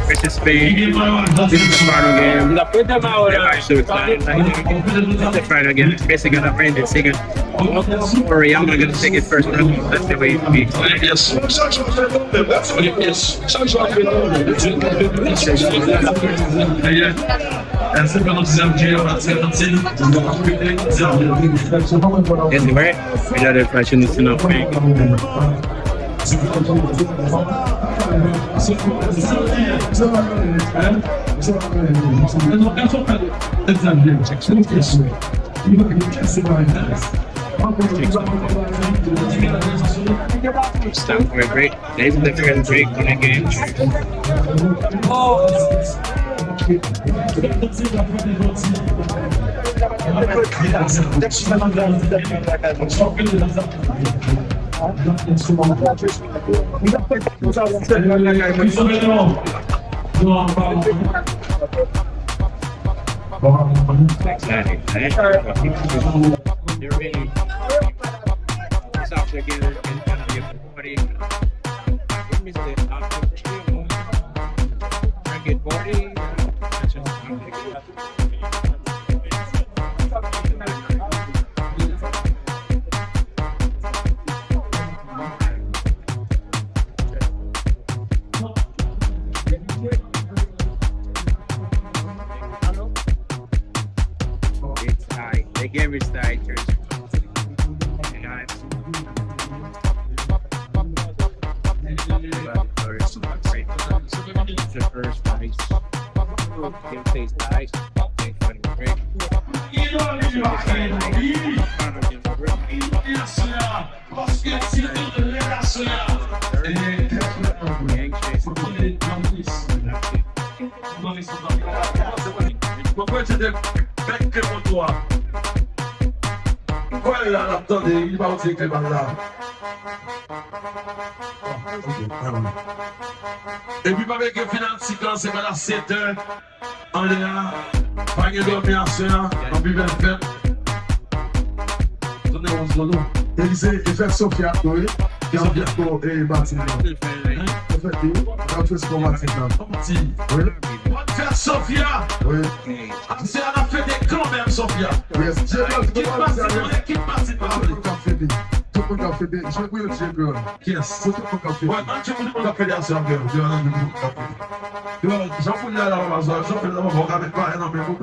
Versus Spain. This is the final game. I'm so excited. It's the final game. It's basically gonna end it second. Or I'm gonna take it first round. That's the way it be. Anyway, we got a question is enough. Stop for a break. There's a different break in the game. They're really soft together and kind of everybody. Get body. The game is tied. The first prize. Game plays nice. Break. Il va aussi écrire là. Et puis, avec le financier, c'est à 7 heures. On est là. Pas de dormir à soir. On peut bien faire. Donnez 11 dollars. Élysée, et faire Sophia, oui. Et on vient pour bâtir. En fait, on fait ce qu'on va faire. Oui. On fait Sophia. Oui. C'est à la fête des camps même, Sophia. Oui. Qui passe par là. Tout le monde a fait des. Je vais vous dire, yes. Tout le monde a fait. Ouais, tu peux faire des actions, j'en fous de la Amazon, j'en fais de la Amazon, on ne regarde pas énormément.